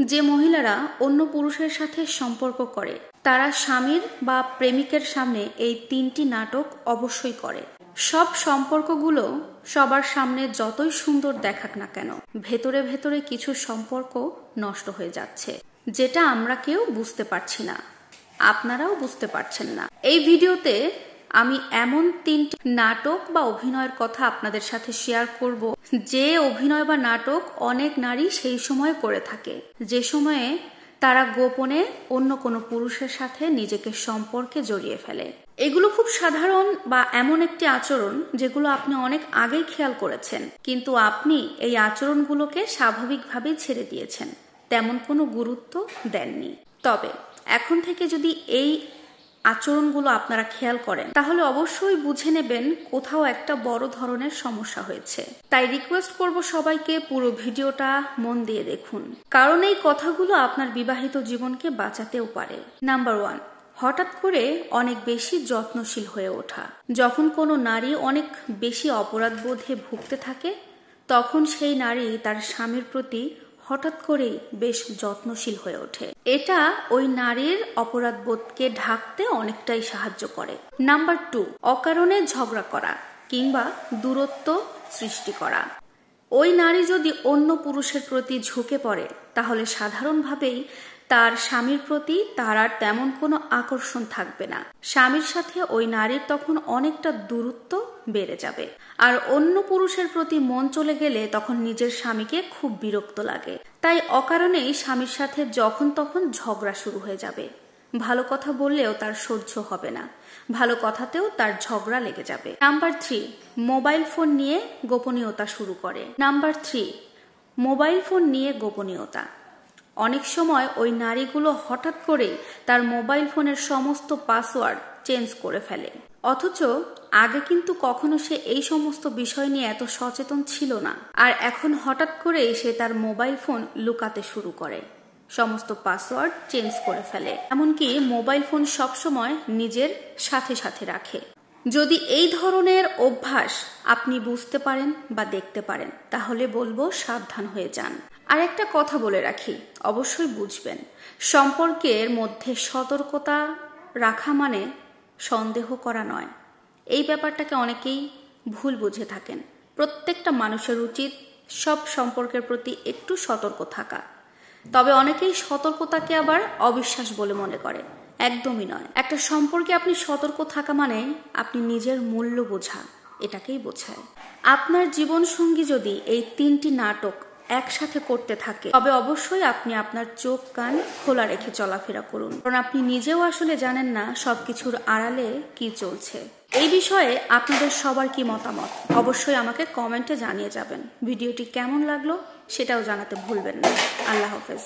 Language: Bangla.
যে মহিলারা অন্য পুরুষের সাথে সম্পর্ক করে তারা স্বামীর বা প্রেমিকের সামনে এই 3টি নাটক অবশ্যই করে। সব সম্পর্কগুলো সবার সামনে যতই সুন্দর দেখাক না কেন, ভেতরে ভেতরে কিছু সম্পর্ক নষ্ট হয়ে যাচ্ছে, যেটা আমরা কেউ বুঝতে পারছি না, আপনারাও বুঝতে পারছেন না। এই ভিডিওতে আমি এমন 3টি নাটক বা অভিনয়ের কথা আপনাদের সাথে শেয়ার করব, যে অভিনয় বা নাটক অনেক নারী সেই সময় করে থাকে, যে সময়ে তারা গোপনে অন্য কোনো পুরুষের সাথে নিজেকে সম্পর্কে জড়িয়ে ফেলে। এগুলো খুব সাধারণ বা এমন একটি আচরণ যেগুলো আপনি অনেক আগেই খেয়াল করেছেন, কিন্তু আপনি এই আচরণগুলোকে স্বাভাবিকভাবেই ছেড়ে দিয়েছেন, তেমন কোনো গুরুত্ব দেননি। তবে এখন থেকে যদি এই আচরণগুলো আপনারা খেয়াল করেন, তাহলে অবশ্যই বুঝে নেবেন কোথাও একটা বড় ধরনের সমস্যা হয়েছে। তাই রিকোয়েস্ট করব সবাইকে পুরো ভিডিওটা মন দিয়ে দেখুন, কারণ এই কথাগুলো আপনার বিবাহিত জীবনকে বাঁচাতেও পারে। নাম্বার 1, হঠাৎ করে অনেক বেশি যত্নশীল হয়ে ওঠা। যখন কোনো নারী অনেক বেশি অপরাধ বোধে ভুগতে থাকে, তখন সেই নারী তার স্বামীর প্রতি হঠাৎ করেই বেশ যত্নশীল হয়ে ওঠে। এটা ওই নারীর অপরাধ বোধকে ঢাকতে অনেকটাই সাহায্য করে। নাম্বার 2, অকারণে ঝগড়া করা কিংবা দূরত্ব সৃষ্টি করা। ওই নারী যদি অন্য পুরুষের প্রতি ঝুঁকে পড়ে, তাহলে সাধারণভাবেই তার স্বামীর প্রতি তার আর তেমন কোনো আকর্ষণ থাকবে না। স্বামীর সাথে ওই নারীর তখন অনেকটা দূরত্ব বেড়ে যাবে, আর অন্য পুরুষের প্রতি মন চলে গেলে তখন নিজের স্বামীকে খুব বিরক্ত লাগে। তাই অকারণেই স্বামীর সাথে যখন তখন ঝগড়া শুরু হয়ে যাবে। ভালো কথা বললেও তার সহ্য হবে না, ভালো কথাতেও তার ঝগড়া লেগে যাবে। নাম্বার 3, মোবাইল ফোন নিয়ে গোপনীয়তা শুরু করে। নাম্বার 3, মোবাইল ফোন নিয়ে গোপনীয়তা। অনেক সময় ওই নারীগুলো হঠাৎ করেই তার মোবাইল ফোনের সমস্ত পাসওয়ার্ড চেঞ্জ করে ফেলে, অথচ আগে কিন্তু কখনো সে এই সমস্ত বিষয় নিয়ে এত সচেতন ছিল না। আর এখন হঠাৎ করে সে তার মোবাইল ফোন লুকাতে শুরু করে, সমস্ত পাসওয়ার্ড চেঞ্জ করে ফেলে, এমনকি মোবাইল ফোন সবসময় নিজের সাথে সাথে রাখে। যদি এই ধরনের অভ্যাস আপনি বুঝতে পারেন বা দেখতে পারেন, তাহলে বলবো সাবধান হয়ে যান। আর একটা কথা বলে রাখি, অবশ্যই বুঝবেন, সম্পর্কের মধ্যে সতর্কতা রাখা মানে সন্দেহ করা নয়। এই ব্যাপারটাকে অনেকেই ভুল বুঝে থাকেন। প্রত্যেকটা মানুষের উচিত সব সম্পর্কের প্রতি একটু সতর্ক থাকা, তবে অনেকেই সতর্কতাকে আবার অবিশ্বাস বলে মনে করে। একদমই নয়। একটা সম্পর্কে আপনি সতর্ক থাকা মানে আপনি নিজের মূল্য বোঝা, এটাকেই বোঝায়। আপনার জীবন সঙ্গী যদি এই 3টি নাটক একসাথে করতে থাকে, তবে অবশ্যই আপনি আপনার চোখ কান খোলা রেখে চলাফেরা করুন, কারণ আপনি নিজেও আসলে জানেন না সবকিছুর আড়ালে কি চলছে। এই বিষয়ে আপনাদের সবার কি মতামত অবশ্যই আমাকে কমেন্টে জানিয়ে যাবেন। ভিডিওটি কেমন লাগলো সেটাও জানাতে ভুলবেন না। আল্লাহ হাফেজ।